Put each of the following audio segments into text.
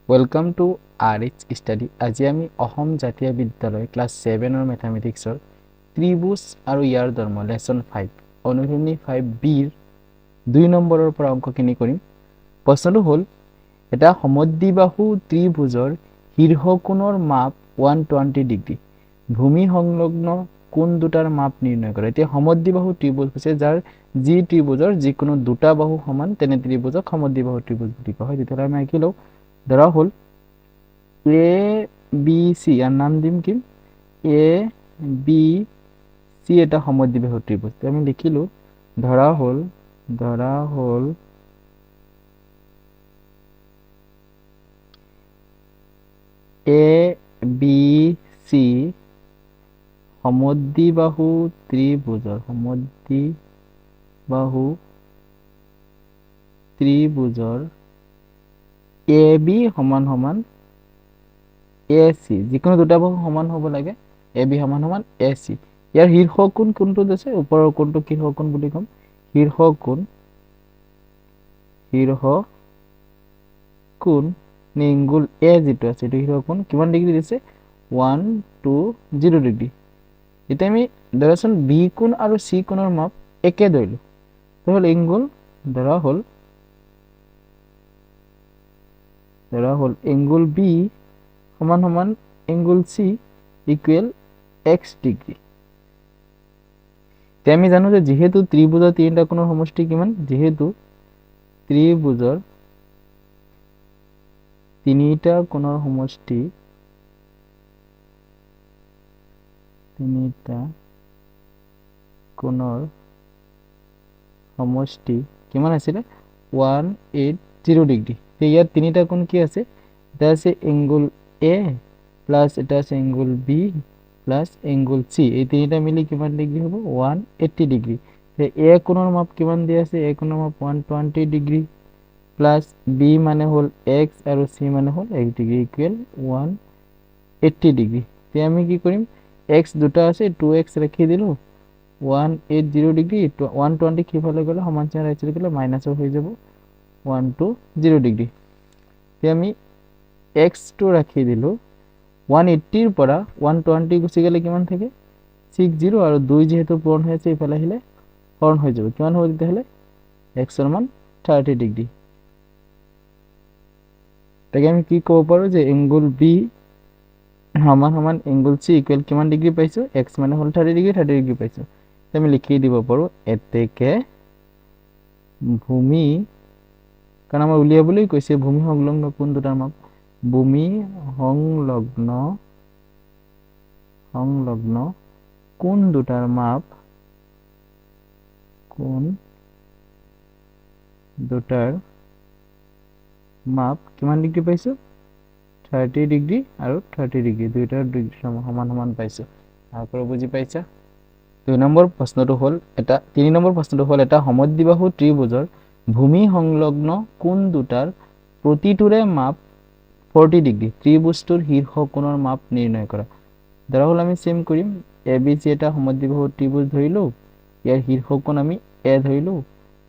Welcome to আৰএইচ study. আজি আমি অসম জাতীয় বিদ্যালয় ক্লাছ 7 মেথামেটিক্সৰ ত্ৰিভুজ আৰু ইয়াৰ ধৰ্ম লেসন 5 অনুশীলনী 5bৰ 2 নম্বৰৰ পৰা অংকখিনি কৰিম। প্ৰশ্নটো হ'ল এটা সমদ্বিবাহু ত্ৰিভুজৰ শীৰ্ষকোণৰ মাপ 120 ডিগ্ৰী, ভূমি সংলগ্ন কোণ দুটাৰ মাপ নিৰ্ণয় কৰা। এতিয়া সমদ্বিবাহু ত্ৰিভুজ হৈছে যাৰ যি ত্ৰিভুজৰ যিকোনো দুটা বাহু সমান তেনে ত্ৰিভুজক সমদ্বিবাহু ত্ৰিভুজ বুলি কোৱা হয়। তেতিয়াহ'লে আমি আঁকি লওঁ। ধৰা হ'ল এ বি সি, ইয়াৰ নাম দিম কি এ বি সি এটা সমদ্বিবাহু ত্ৰিভুজ। আমি লিখিলো ধৰা হ'ল A B C সমদ্বিবাহু ত্ৰিভুজৰ A B সমান সমান এ চি, যিকোনো দুটা বাহু সমান হ'ব লাগে। এ বি সমান সমান এ চি। ইয়াৰ শীৰ্ষকোণ কোনটোত আছে? ওপৰৰ কোণটো শীৰ্ষকোণ বুলি ক'ম। শীৰ্ষকোণ এংগুল এ যিটো আছে এইটো শীৰ্ষকোণ কিমান ডিগ্ৰী দিছে? 120 ডিগ্ৰী। এতিয়া আমি ধৰাচোন বি কোণ আৰু চি কোণৰ মাপ একে ধৰিলো। হ'ল এংগুল ধৰা হ'ল এংগুল বি সমান সমান angle C equal x degree. এতিয়া আমি জানো যে যিহেতু ত্ৰিভুজৰ তিনিটা কোণৰ সমষ্টি কিমান? যিহেতু ত্ৰিভুজৰ তিনিটা কোণৰ সমষ্টি কিমান আছিলে? 180 ডিগ্ৰী। ইয়াত তিনিটা কোণ কি আছে? এটা আছে এংগুল এ প্লাছ এটা আছে angle B plus angle C. এই তিনিটা মিলি কিমান ডিগ্ৰী হ'ব? 180 ডিগ্ৰী। এ কোণৰ মাপ কিমান দিয়া আছে? এ কোণৰ মাপ 120 ডিগ্ৰী প্লাছ বি মানে হ'ল এক্স আৰু চি মানে হ'ল এক্স ডিগ্ৰী ইকুৱেল 180 ডিগ্ৰী। এতিয়া আমি কি কৰিম? এক্স দুটা আছে 2x ৰাখি দিলোঁ। 180 ডিগ্ৰী 120 সিফালে গ'লে সমান চিন ৰাইট চাইডে গ'লে মাইনাছ হৈ যাব 120 ডিগ্ৰী। এতিয়া আমি এক্সটো ৰাখি দিলোঁ। 180ৰ পৰা 120 গুচি গ'লে কিমান থাকে? 60 আৰু 2 যিহেতু পূৰণ হৈ আছে ইফালে আহিলে হৰণ হৈ যাব। কিমান হ'ব তেতিয়াহ'লে? এক্সৰ মান 30 ডিগ্ৰী। তাকে আমি কি ক'ব পাৰোঁ যে এংগুল বি সমান সমান এংগুল চি ইকুৱেল কিমান ডিগ্ৰী পাইছোঁ? এক্স মানে হ'ল 30 ডিগ্ৰী পাইছোঁ। আমি লিখি দিব পাৰোঁ এতেকে ভূমি, কাৰণ আমাৰ উলিয়াবলৈ কৈছে ভূমি সংলগ্ন কোণ দুটাৰ মাপ। ভূমি সংলগ্ন কোণ দুটাৰ মাপ কিমান ডিগ্ৰী পাইছোঁ? 30 ডিগ্ৰী আৰু 30 ডিগ্ৰী দুইটাৰ ডিগ্ৰী সমান সমান পাইছোঁ। আকৌ বুজি পাইছা? 2 নম্বৰ প্ৰশ্নটো হ'ল এটা সমদ্বিবাহু ত্ৰিভুজৰ ভূমি সংলগ্ন কোণ দুটাৰ প্ৰতিটোৰে মাপ 40 ডিগ্ৰী। ত্ৰিভুজটোৰ শীৰ্ষকোণৰ মাপ নিৰ্ণয় কৰা। ধৰা হ'ল আমি চেম কৰিম। এ বি চি এটা সমদ্বিবাহু ত্ৰিভুজ ধৰিলোঁ। ইয়াৰ শীৰ্ষকোণ আমি এ ধৰিলোঁ।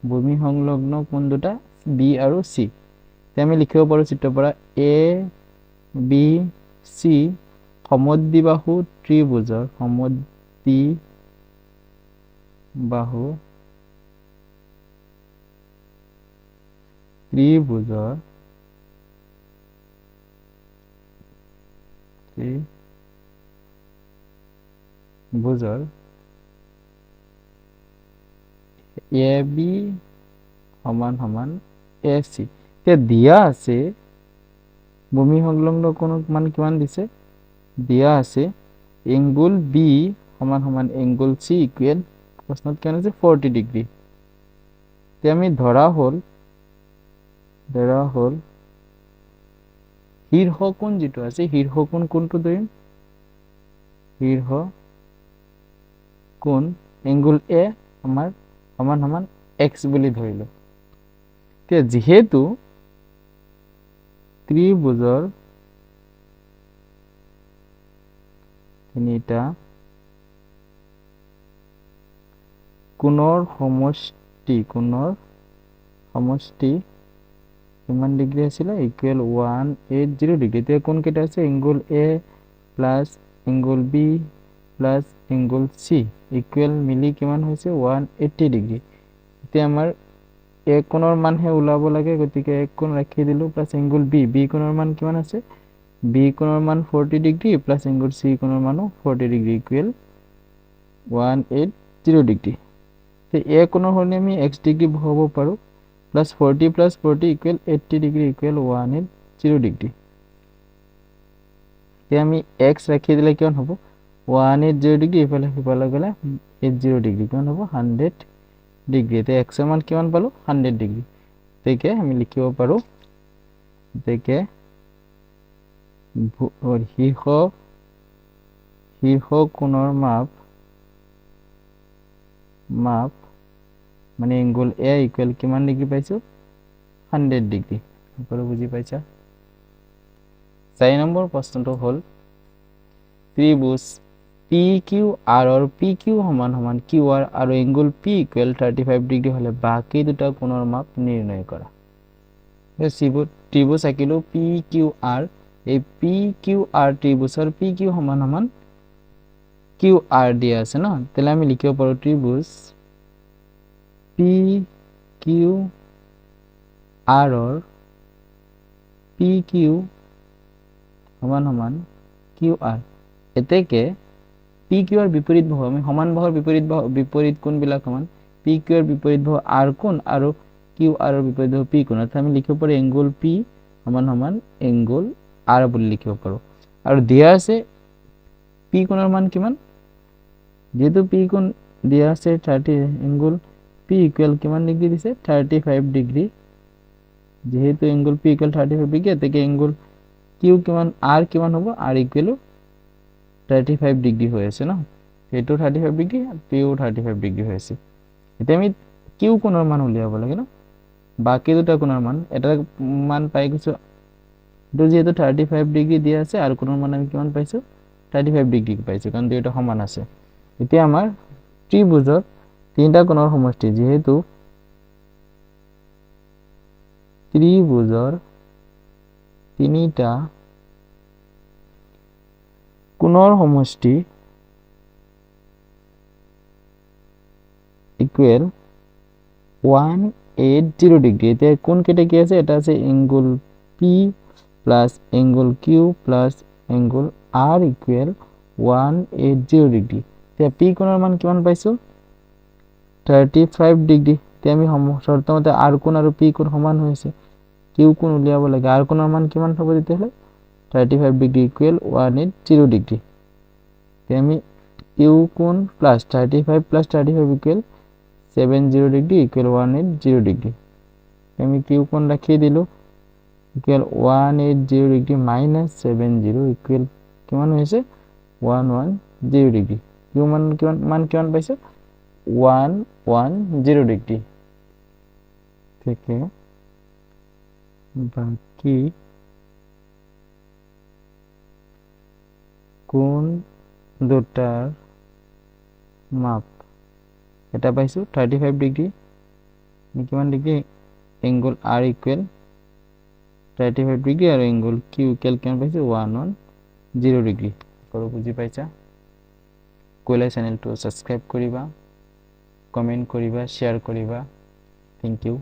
ভূমি সংলগ্ন কোণ দুটা বি আৰু চি। আমি লিখিব পাৰোঁ চিত্ৰৰ পৰা A B C সমদ্বিবাহু ত্ৰিভুজৰ A B সমান সমান এ চি। এতিয়া দিয়া আছে ভূমি সংলগ্ন কোণৰ মান কিমান দিছে? দিয়া আছে এংগুল বি সমান সমান এংগুল চি ইকুৱেল প্ৰশ্নত কিমান আছে? 40 ডিগ্ৰী। এতিয়া আমি ধৰা হ'ল শীৰ্ষকোণ যিটো আছে শীৰ্ষকোণ কোনটো ধৰিম? শীৰ্ষকোণ এংগুল এ আমাৰ সমান সমান এক্স বুলি ধৰিলোঁ। এতিয়া যিহেতু ত্ৰিভুজৰ তিনিটা কোণৰ সমষ্টি কিমান ডিগ্ৰী আছিলে ইকুৱেল 180 ডিগ্ৰী এতিয়া কোন কেইটা আছে angle A plus angle B plus angle C equal মিলি কিমান হৈছে 180 ডিগ্ৰী এতিয়া আমাৰ এ কোণৰ মানহে ওলাব লাগে গতিকে এক কোণ ৰাখি দিলোঁ প্লাছ এংগল বি কোণৰ মান কিমান আছে বি কোণৰ মান 40 ডিগ্ৰী প্লাছ এংগল চি কোণৰ মানো 40 ডিগ্ৰী ইকুৱেল 180 ডিগ্ৰী তো এ কোণৰ হ'লে আমি x ডিগ্ৰী বহাব পাৰোঁ plus 40 plus 40 equal 80 degree equal 180 degree এতিয়া আমি x ৰাখি দিলে কিমান হ'ব 180 ডিগ্ৰী ইফালে সিফালে গ'লে 80 ডিগ্ৰী কিমান হ'ব 100 ডিগ্ৰী এতিয়া x ৰ মান কিমান পালোঁ 100 ডিগ্ৰী গতিকে আমি লিখিব পাৰোঁ গতিকে শীৰ্ষ কোণৰ মাপ মানে এংগল এ ইকুৱেল কিমান ডিগ্ৰী পাইছোঁ 100 ডিগ্ৰী সকলো বুজি পাইছা 4 নম্বৰ প্ৰশ্নটো হ'ল ত্ৰিভুজ পি কিউ আৰৰ পি কিউ সমান সমান কিউ আৰ আৰু এংগল পি ইকুৱেল 35 ডিগ্ৰী হ'লে বাকী দুটা কোণৰ মাপ নিৰ্ণয় কৰা ত্ৰিভুজ আঁকিলোঁ পি কিউ আৰ এই পি কিউ আৰ ত্ৰিভুজৰ পি কিউ সমান সমান কিউ আৰ দিয়া আছে ন তেলে আমি লিখিব পাৰোঁ ত্ৰিভুজ পি কিউ আৰৰ পি কিউ সমান সমান কিউ আৰ এতেকে পি কিউ আৰ বিপৰীত বাহু আমি সমান বাহুৰ বিপৰীত কোণবিলাক সমান পি কিউ আৰ বিপৰীত বাহু আৰ কোণ আৰু কিউ আৰৰ বিপৰীত বাহু পি কোণ অৰ্থাৎ আমি লিখিব পাৰোঁ এংগল পি সমান সমান এংগল আৰ বুলি লিখিব পাৰোঁ আৰু দিয়া আছে পি কোণৰ মান কিমান যেহেতু পি কোণ দিয়া আছে 30 এংগল পি ইকুৱেল কিমান ডিগ্ৰী দিছে 35 ডিগ্ৰী যেহেতু এংগল পি ইকুৱেল 35 ডিগ্ৰী এতেকে এংগল কিউ কিমান আৰ কিমান হ'ব আৰ ইকুৱেল 35 ডিগ্ৰী হৈ আছে ন এইটো 35 ডিগ্ৰী পিও 35 ডিগ্ৰী হৈ আছে এতিয়া আমি কিউ কোণৰ মান উলিয়াব লাগে ন বাকি দুটা কোণৰ মান এটা মান পাই গৈছো তো যেহেতু 35 ডিগ্ৰী দিয়া আছে আৰ কোণৰ মান আমি কিমান পাইছো 35 ডিগ্ৰী পাইছো কাৰণ দুইটা সমান আছে এতিয়া আমাৰ ত্ৰিভুজৰ তিনটা কোণৰ সমষ্টি যেহেতু ত্ৰিভুজৰ তিনিটা কোণৰ সমষ্টি ইকুৱেল 180 ডিগ্ৰী এতিয়া কোণ কেইটা কি আছে এটা আছে angle P plus angle Q plus angle R equal 180 degree এতিয়া পি কোণৰ মান কিমান পাইছো 35 ডিগ্ৰী এতিয়া আমি শৰ্তমতে আৰ কোণ আৰু পি কোণ সমান হৈছে কিউ কোণ উলিয়াব লাগে আৰ কোণৰ মান কিমান হ'ব তেতিয়াহ'লে 35 ডিগ্ৰী ইকুৱেল 180 ডিগ্ৰী এতিয়া আমি কিউ কোণ plus 35 plus 35 equal 70 degree equal 180 degree আমি কিউ কোণ ৰাখি দিলো ইকুৱেল 180 ডিগ্ৰী মাইনাস 70 ইকুৱেল কিমান হৈছে 110 ডিগ্ৰী কিউ মান কিমান পাইছে 110 ডিগ্ৰী থেকে বাকি কোণ দুটাৰ মাপ এটা পাইছো 35 ডিগ্ৰী কিমান degree angle R equal 35 degree আৰু এংগল কিউ ইকুৱেল কিমান পাইছো 110 ডিগ্ৰী সকলো বুজি পাইছা কইলা চেনেলটো সাবস্ক্ৰাইব কৰিবা কমেন্ট কৰিবা শেয়াৰ কৰিবা থ্যাংক ইউ